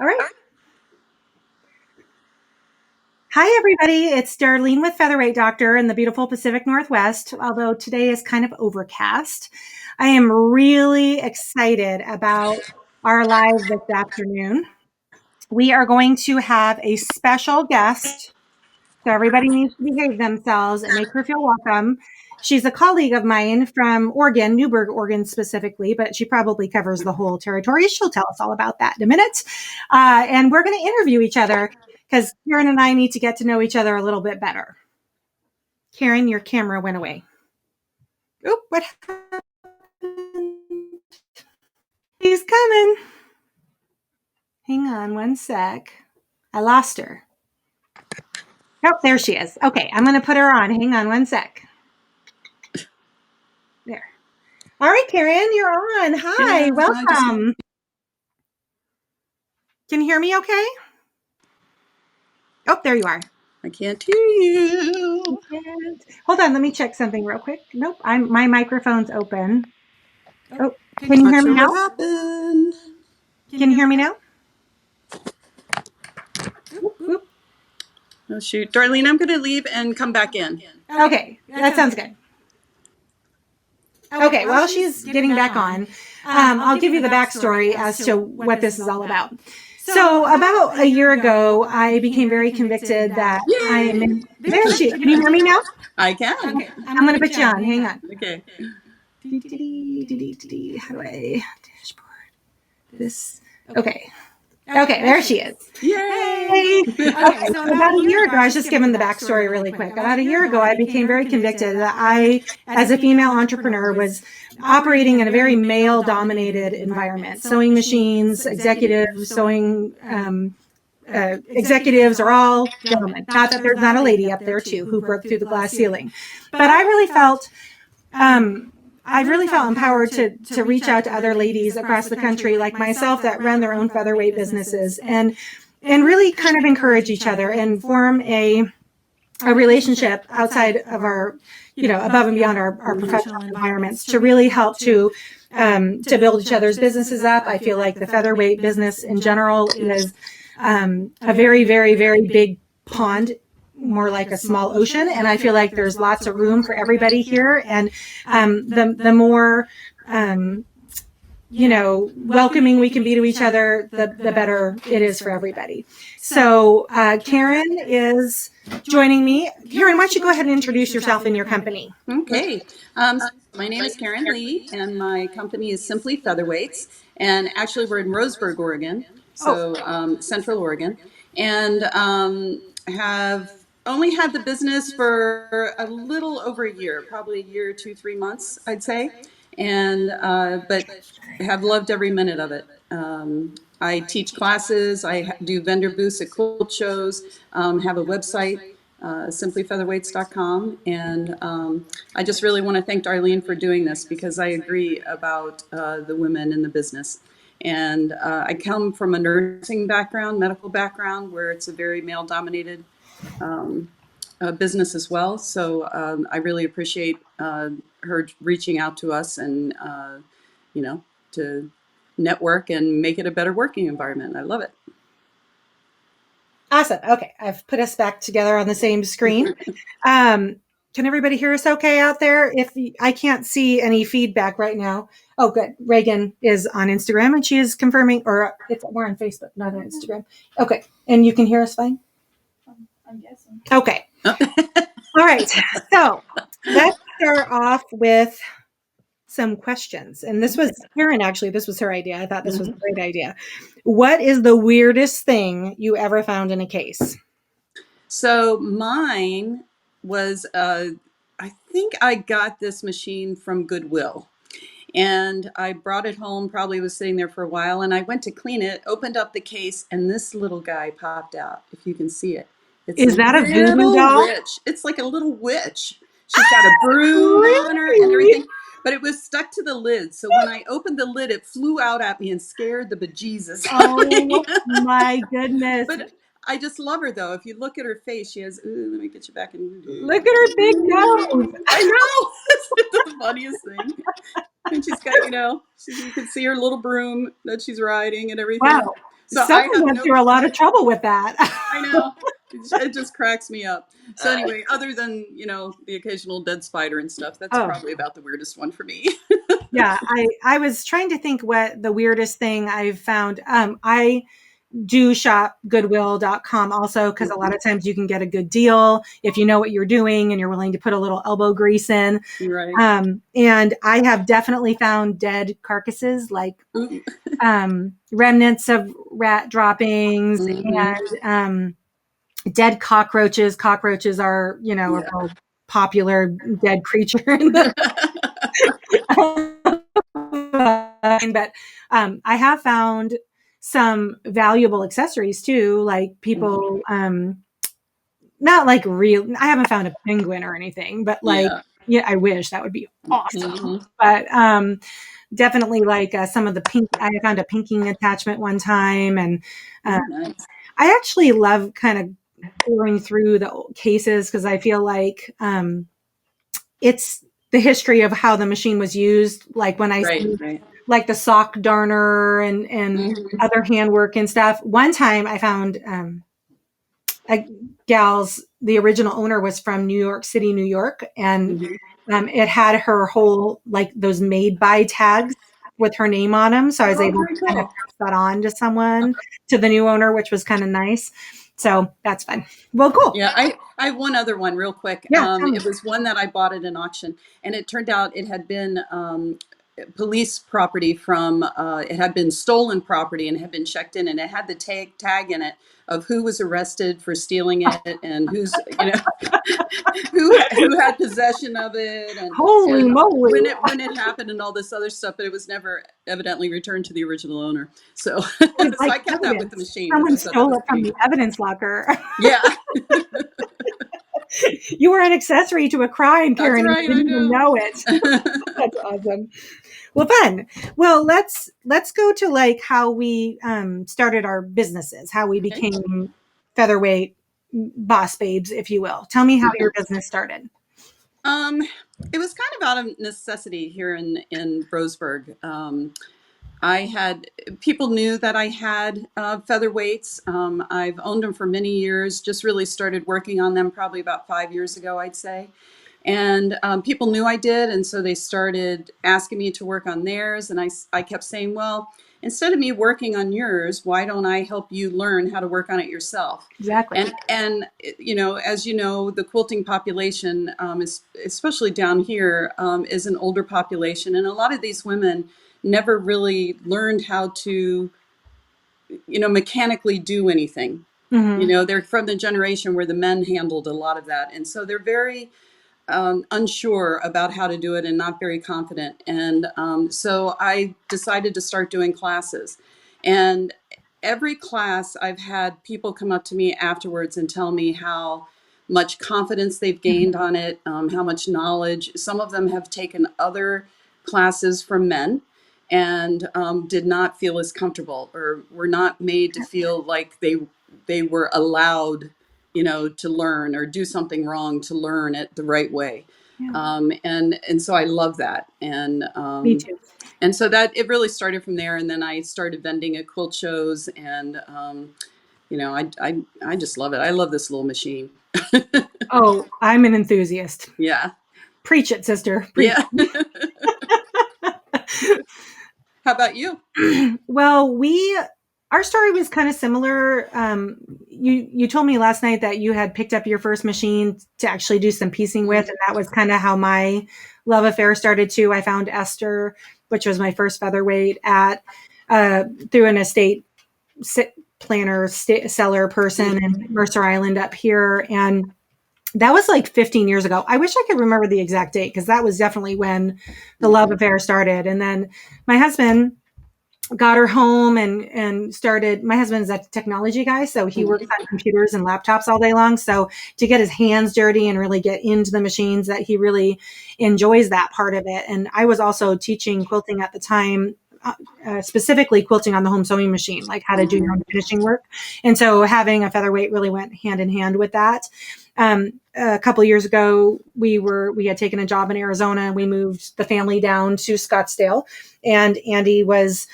All right. Hi, everybody. It's Darlene with Featherweight Doctor in the beautiful Pacific Northwest, although today is kind of overcast. I am really excited about our live this afternoon. We are going to have a special guest, so everybody needs to behave themselves and make her feel welcome. She's a colleague of mine from Oregon, Newburgh, Oregon specifically, but she probably covers the whole territory. She'll tell us all about that in a minute. And we're going to interview each other because Karen and I need to get to know each other a little bit better. Karen, your camera went away. Oop, what happened? He's coming. Hang on one sec. I lost her. Oh, there she is. Okay, I'm going to put her on. Hang on one sec. There. All right, Karen, you're on. Hi, welcome. Can you hear me okay? Oh, there you are. I can't hear you. Hold on, let me check something real quick. Nope, my microphone's open. Oh, can you hear me now? What happened? Can you hear me now? Oop, oop. Oh, shoot. Darlene, I'm going to leave and come back in. Okay, that sounds good. Okay, while she's getting back on, I'll give you the backstory as to what this is all about. So about a year ago, I became very convicted that I'm in. There she is. Can you hear me now? I can. Okay, I'm going to put you on. Hang on. Okay. How do I dashboard this? Okay. Okay, there she is. Yay! Okay, so about a year ago, I was just giving the backstory really quick. About a year ago, I became very convicted that I, as a female entrepreneur, was operating in a very male-dominated environment. Sewing machines, executives are all gentlemen. Not that there's not a lady up there too who broke through the glass ceiling, but I really felt empowered to reach out to other ladies across the country like myself that run their own featherweight businesses and really kind of encourage each other and form a relationship outside of our, above and beyond our professional environments to really help to build each other's businesses up. I feel like the featherweight business in general is a very, very, very big pond, more like a small ocean. And I feel like there's lots of room for everybody here. And the more, welcoming we can be to each other, the better it is for everybody. So Karen is joining me. Karen, why don't you go ahead and introduce yourself and your company? Okay. My name is Karen Lee, and my company is Simply Featherweights. And actually, we're in Roseburg, Oregon, so Central Oregon, and have only had the business for a little over a year, probably a year, 2-3 months, I'd say, and but have loved every minute of it. I teach classes, I do vendor booths at quilt shows, have a website, simplyfeatherweights.com. And I just really want to thank Darlene for doing this because I agree about the women in the business. And I come from a nursing background, medical background, where it's a very male-dominated business as well. So I really appreciate her reaching out to us and, to network and make it a better working environment. I love it. Awesome. Okay, I've put us back together on the same screen. Can everybody hear us okay out there? If I can't see any feedback right now. Oh, good. Reagan is on Instagram and she is confirming, or we're on Facebook, not on Instagram. Okay, and you can hear us fine? I'm guessing. Okay. All right. So let's start off with some questions. And this was Karen, actually, this was her idea. I thought this was a great idea. What is the weirdest thing you ever found in a case? So mine was, I think I got this machine from Goodwill. And I brought it home, probably was sitting there for a while, and I went to clean it, opened up the case, and this little guy popped out, if you can see it. Is that a voodoo doll? Witch. It's like a little witch. She's got a broom on her and everything, but it was stuck to the lid. So when I opened the lid, it flew out at me and scared the bejesus out of me. Oh my goodness. But I just love her, though. If you look at her face, she has, let me get you back in. Look at her big nose. I know. It's the funniest thing. And she's got, you can see her little broom that she's riding and everything. Wow. So I Someone have went no through a lot of complaint. trouble with that. I know. It just cracks me up. So anyway, other than, the occasional dead spider and stuff, that's Oh, probably about the weirdest one for me. yeah. I was trying to think what the weirdest thing I've found. I do shop goodwill.com also, because a lot of times you can get a good deal if you know what you're doing and you're willing to put a little elbow grease in. Right. And I have definitely found dead carcasses, like Ooh. remnants of rat droppings Hmm. and dead cockroaches. Cockroaches are, a Yeah. real popular dead creature in the but I have found some valuable accessories too, like Mhm. people, not like real, I haven't found a penguin or anything, but like, Yeah. yeah, I wish that would be awesome. Hmm. But definitely like some of the pink, I found a pinking attachment one time. And uh, Oh, nice. I actually love kind of going through the cases because I feel like it's the history of how the machine was used. Like when I Right, see right. like the sock darner and Hmm. other handwork and stuff. One time I found a gal's, the original owner was from New York City, New York, and Hmm. it had her whole, like those made by tags with her name on them. So I was Oh, able to very kind of cool. pass that on to someone, to the new owner, which was kind of nice. So that's fun. Well, cool. Yeah, I have one other one real quick. Yeah, tell me. It was one that I bought at an auction, and it turned out it had been police property from, it had been stolen property and had been checked in, and it had the tag in it of who was arrested for stealing it and who's, who had possession of it, Holy and moly. when it happened and all this other stuff, but it was never evidently returned to the original owner. So It was so like I kept that with the evidence. machine because Someone I thought that stole was it from pretty. the evidence locker. Yeah. You were an accessory to a crime, That's Karen. right, You I didn't even know. know it. That's awesome. Well, fun. Well, let's go to like how we started our businesses, how we Okay. became featherweight boss babes, if you will. Tell me how your business started. Um, it was kind of out of necessity here in Roseburg. I had people knew that I had featherweights. I've owned them for many years. Just really started working on them probably about 5 years ago, I'd say. And people knew I did, and so they started asking me to work on theirs. And I kept saying, well, instead of me working on yours, why don't I help you learn how to work on it yourself? Exactly. And as you know, the quilting population is, especially down here, is an older population, and a lot of these women never really learned how to, mechanically do anything. Hmm. They're from the generation where the men handled a lot of that, and so they're very unsure about how to do it and not very confident. And so I decided to start doing classes. And every class, I've had people come up to me afterwards and tell me how much confidence they've gained on it, how much knowledge. Some of them have taken other classes from men and did not feel as comfortable or were not made to feel like they were allowed, to learn or do something wrong to learn it the right way. Yeah, And so I love that. me too. And so that it really started from there. And then I started vending at quilt shows, and I just love it. I love this little machine. Oh, I'm an enthusiast. Yeah, Preach it, sister. Preach. yeah. How about you? Well, our story was kind of similar. You told me last night that you had picked up your first machine to actually do some piecing with, and that was kind of how my love affair started too. I found Esther, which was my first featherweight, at through an estate planner, seller person in Mercer Island up here, and that was like 15 years ago. I wish I could remember the exact date because that was definitely when the love Mhm. affair started. And then my husband got her home and started. My husband's a technology guy, so he works Mhm. on computers and laptops all day long. So to get his hands dirty and really get into the machines, that he really enjoys that part of it. And I was also teaching quilting at the time, specifically quilting on the home sewing machine, like how to do your own finishing work. And so having a featherweight really went hand in hand with that. A couple of years ago, we had taken a job in Arizona. We moved the family down to Scottsdale, and Andy was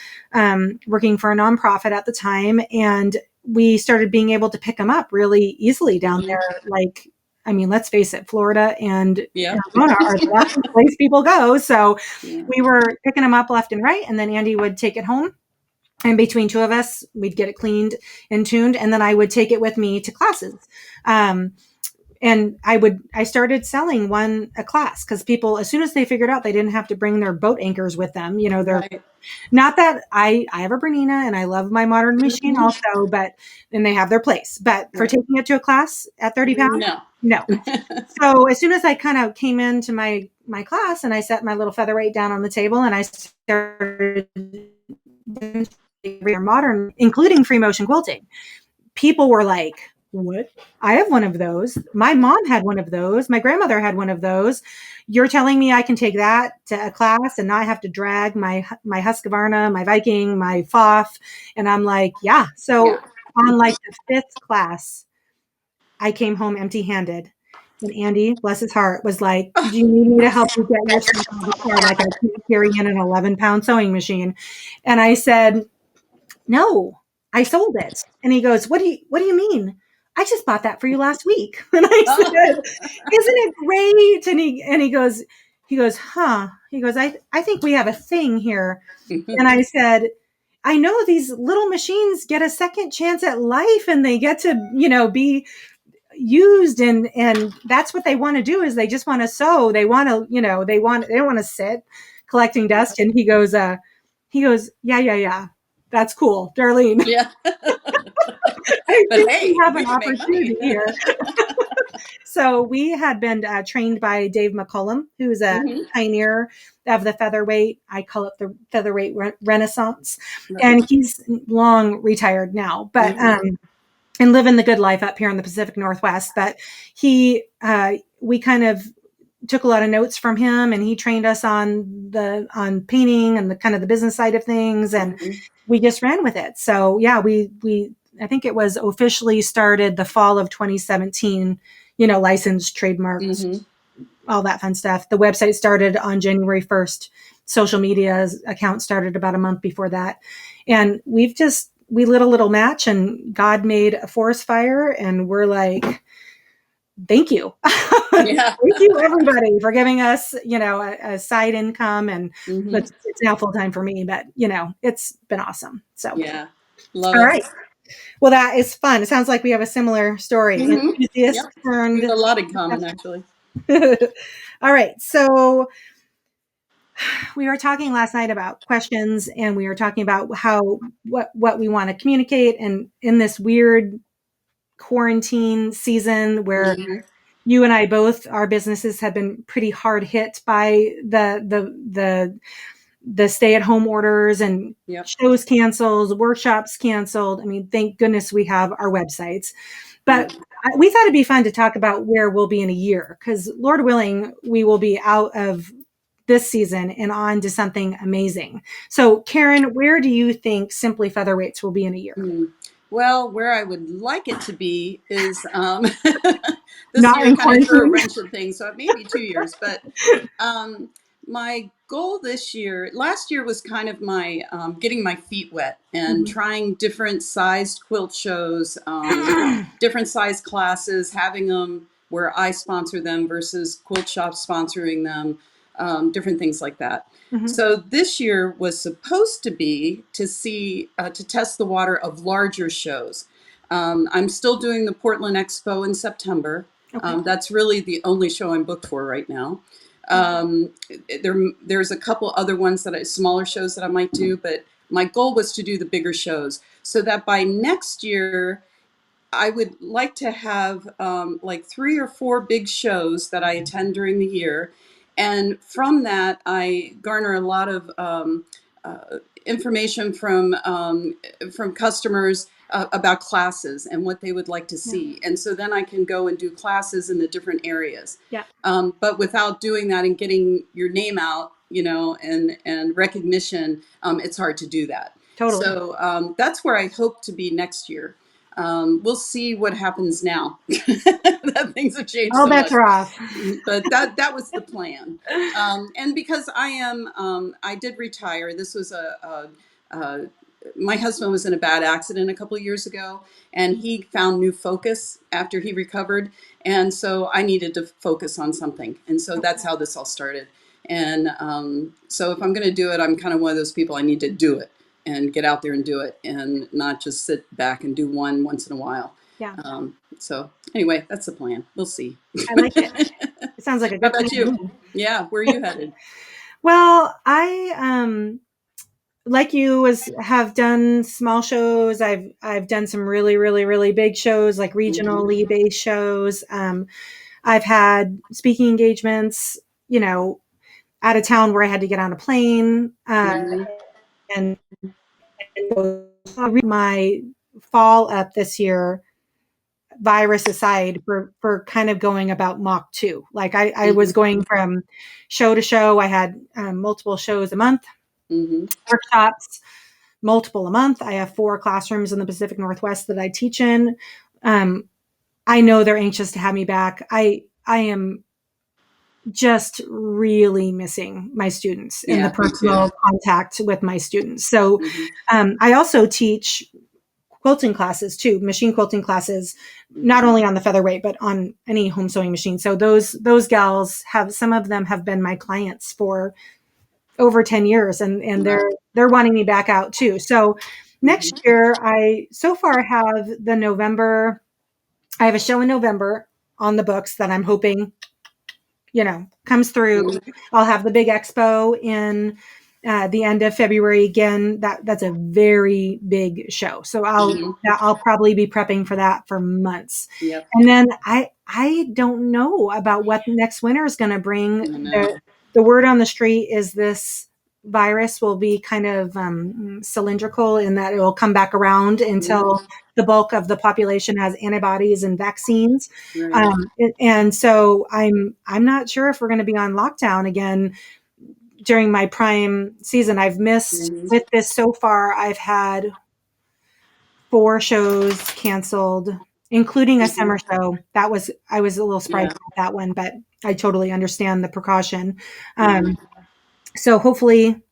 working for a nonprofit at the time, and we started being able to pick him up really easily down there. Like, I mean, let's face it, Florida and Yep. Arizona are the last place people go. So Yeah. we were picking him up left and right, and then Andy would take it home. And between two of us, we'd get it cleaned and tuned, and then I would take it with me to classes. And I started selling a class because people, as soon as they figured out they didn't have to bring their boat anchors with them, they're Right. not that I have a Bernina and I love my modern machine also, but then they have their place. But for Right. taking it to a class at 30 pounds, No. no. So as soon as I kind of came into my class and I set my little featherweight down on the table and I started modern, including free motion quilting, people were like, what? I have one of those. My mom had one of those. My grandmother had one of those. You're telling me I can take that to a class and not have to drag my Husqvarna, my Viking, my Foff? And I'm like, yeah. Yeah. So on like the fifth class, I came home empty handed. And Andy, bless his heart, was like, do you need me to help you get your stuff out of the car? Like I can't carry in an 11-pound sewing machine. And I said, no, I sold it. And he goes, what do you mean? I just bought that for you last week. And I said, isn't it great? And he goes, huh? He goes, I think we have a thing here. And I said, I know these little machines get a second chance at life and they get to, be used, and that's what they want to do is they just want to sew. They want to, they don't want to sit collecting dust. And he goes, yeah. That's cool, Darlene. Yeah. I But think we hey, have we an can make money. opportunity here. So we had been trained by Dave McCullum, who's a pioneer of the featherweight. I call it the featherweight renaissance. Right. And he's long retired now, but Mm-hmm. and living the good life up here in the Pacific Northwest. But we kind of took a lot of notes from him, and he trained us on painting and the kind of the business side of things, and we just ran with it. So yeah, we I think it was officially started the fall of 2017, licensed, trademarked, Mm-hmm. all that fun stuff. The website started on January 1st. Social media account started about a month before that. And we lit a little match and God made a forest fire, and we're like, thank you. Yeah. Thank you everybody for giving us, a side income. And Mm-hmm. it's now full time for me, but it's been awesome. So, Yeah. Love all it. right. Well, that is fun. It sounds like we have a similar story. Mm-hmm. Yep. Enthusiast We have turned. a lot in common, actually. All right. So we were talking last night about questions, and we were talking about what we want to communicate. And in this weird quarantine season where Mm-hmm. you and I both, our businesses have been pretty hard hit by the stay at home orders and Yep. shows canceled, workshops canceled. I mean, thank goodness we have our websites. Yeah. But we thought it'd be fun to talk about where we'll be in a year, because Lord willing, we will be out of this season and on to something amazing. So, Caryn, where do you think Simply Featherweights will be in a year? Mm. Well, where I would like it to be is this Not year in kind of threw a quarantine. wrench in things, so it may be 2 years. But my goal this year, last year was kind of my getting my feet wet and Mhm. trying different sized quilt shows, different size classes, having them where I sponsor them versus quilt shops sponsoring them, different things like that. Mhm. So this year was supposed to be to test the water of larger shows. I'm still doing the Portland Expo in September. Okay. That's really the only show I'm booked for right now. Um, there's a couple other ones smaller shows that I might do, but my goal was to do the bigger shows so that by next year I would like to have like 3 or 4 big shows that I attend during the year. And from that, I garner a lot of information from customers about classes and what they would like to Yeah. see. And so then I can go and do classes in the different areas. Yeah. But without doing that and getting your name out and recognition, it's hard to do that. Totally. So that's where I hope to be next year. We'll see what happens now. That things have changed All so bets much, are off. but that was the plan. And because I did retire. This was a my husband was in a bad accident a couple of years ago, and he found new focus after he recovered. And so I needed to focus on something. And so that's how this all started. And so if I'm going to do it, I'm kind of one of those people, I need to do it and get out there and do it and not just sit back and do one once in a while. Yeah, So anyway, that's the plan. We'll see. I like it. It sounds like a How good plan about to you? me. Yeah, where are you headed? Well, I like you was have done small shows. I've done some really really really big shows, like Hmm. regionally based shows. I've had speaking engagements, you know, out of town where I had to get on a plane, Hmm. and my fall up this year, virus aside, for kind of going about Mach 2. Like I was Hmm. going from show to show. I had multiple shows a month, Hmm. workshops, multiple a month. I have 4 classrooms in the Pacific Northwest that I teach in. Um, I know they're anxious to have me back. I am just really missing my students and the Yeah, me too. personal contact with my students. So Hmm. I also teach quilting classes too, machine quilting classes, not Hmm. only on the featherweight but on any home sewing machine. So those gals have, some of them have been my clients for over 10 years, and Wow. they're wanting me back out too. So next Hmm. year I so far have the November, I have a show in November on the books that I'm hoping, comes through. Hmm. I'll have the big expo in the end of February. Again, that's a very big show, so Hmm. I'll probably be prepping for that for months. Yep. And then I don't know about what next winter is going to bring. I know. The word on the street is this virus will be kind of cylindrical in that it will come back around until Hmm. the bulk of the population has antibodies and vaccines. Right. And so I'm not sure if we're going to be on lockdown again during my prime season. I've missed Hmm. with this so far. I've had 4 shows canceled, including a Hmm. summer show. I was a little surprised Yeah. about that one, but I totally understand the precaution. Yeah. So hopefully,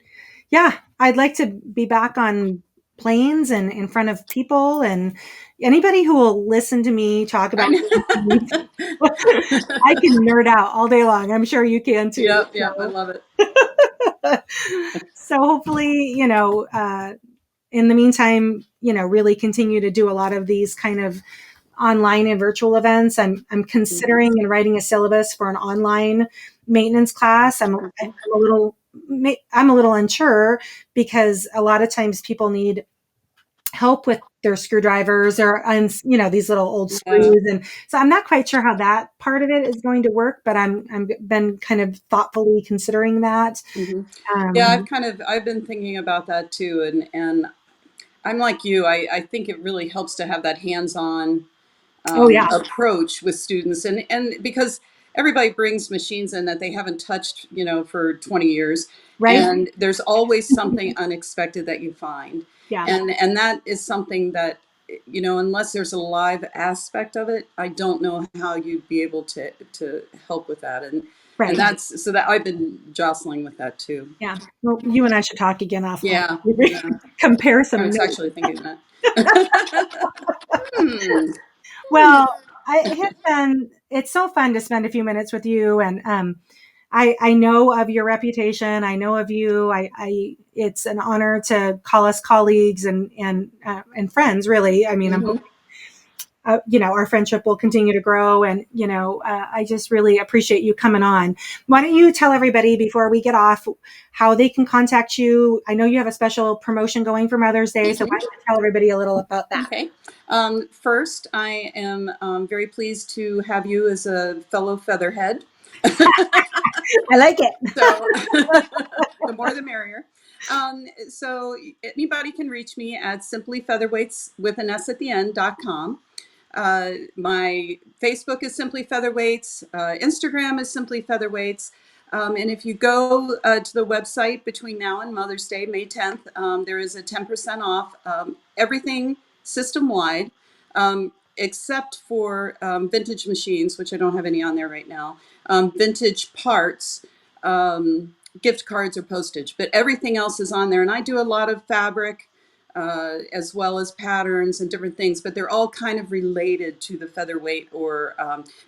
yeah, I'd like to be back on planes and in front of people, and anybody who will listen to me talk I about know. I can nerd out all day long. I'm sure you can too. Yep. Yep. I love it. So hopefully, in the meantime, really continue to do a lot of these kind of online and virtual events. I'm Hmm. considering and writing a syllabus for an online maintenance class. Okay. I'm a little unsure because a lot of times people need help with their screwdrivers or these little old Yeah. screws, and so I'm not quite sure how that part of it is going to work, but I'm been kind of thoughtfully considering that. Hmm. Yeah. um I've been thinking about that too, and I'm like you. I think it really helps to have that hands-on oh yeah, approach with students, and because everybody brings machines in that they haven't touched, for 20 years, right, and there's always something unexpected that you find, yeah, and that is something that, unless there's a live aspect of it, I don't know how you'd be able to help with that, and right, that's so that I've been jostling with that too. yeah. Well, you and I should talk again offline. Yeah, yeah. Compare I some was notes. actually thinking that. Hmm. Well, it has been, it's so fun to spend a few minutes with you. And I know of your reputation. I know of you. It's an honor to call us colleagues and friends, really. I mean, I'm Hmm. hoping, our friendship will continue to grow. And, I just really appreciate you coming on. Why don't you tell everybody before we get off how they can contact you? I know you have a special promotion going for Mother's Day. So why Hmm. don't you tell everybody a little about that? Okay. First, I am very pleased to have you as a fellow featherhead. I like it. So, the more the merrier. So, anybody can reach me at simplyfeatherweights with an S at the end.com. My Facebook is Simply Featherweights. Instagram is Simply Featherweights. And if you go to the website between now and Mother's Day, May 10th, there is a 10% off everything system wide, except for vintage machines, which I don't have any on there right now, vintage parts, gift cards, or postage. But everything else is on there. And I do a lot of fabric. As well as patterns and different things, but they're all kind of related to the featherweight, or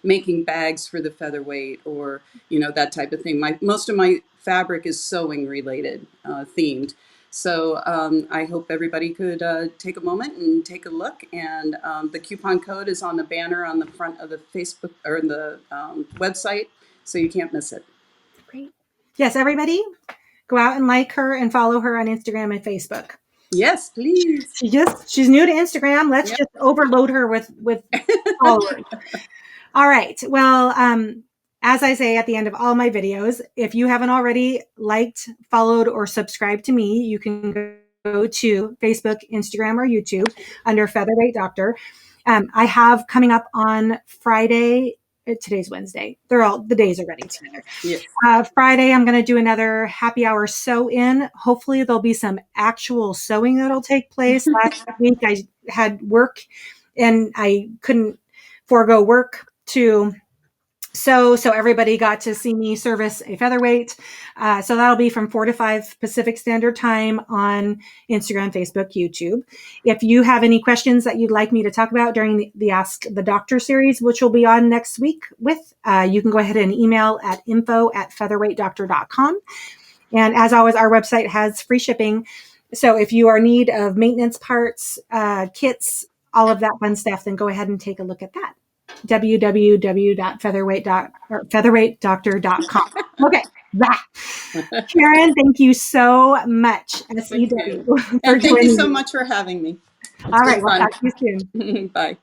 making bags for the featherweight, or that type of thing. Most of my fabric is sewing related, themed. So I hope everybody could take a moment and take a look. And the coupon code is on the banner on the front of the Facebook or the website, so you can't miss it. Great. Yes, everybody, go out and like her and follow her on Instagram and Facebook. Yes, please. She's new to Instagram. Let's Yep. just overload her with followers. All right. Well, as I say at the end of all my videos, if you haven't already liked, followed, or subscribed to me, you can go to Facebook, Instagram, or YouTube under Featherweight Doctor. I have coming up on Friday. Today's Wednesday. The days are running together. Yes. Friday, I'm going to do another happy hour sew in. Hopefully there'll be some actual sewing that'll take place. Last week I had work and I couldn't forego work to sew. So everybody got to see me service a featherweight. So that'll be from 4 to 5 Pacific Standard Time on Instagram, Facebook, YouTube. If you have any questions that you'd like me to talk about during the Ask the Doctor series, which will be on next week with, you can go ahead and email at info@featherweightdoctor.com. And as always, our website has free shipping. So if you are in need of maintenance parts, kits, all of that fun stuff, then go ahead and take a look at that. www.featherweightdoctor.com. Okay. Caryn, thank you so much, SEW, Thank you. And thank you so much for having me. It's all been right. We'll fun. talk to you soon. Bye.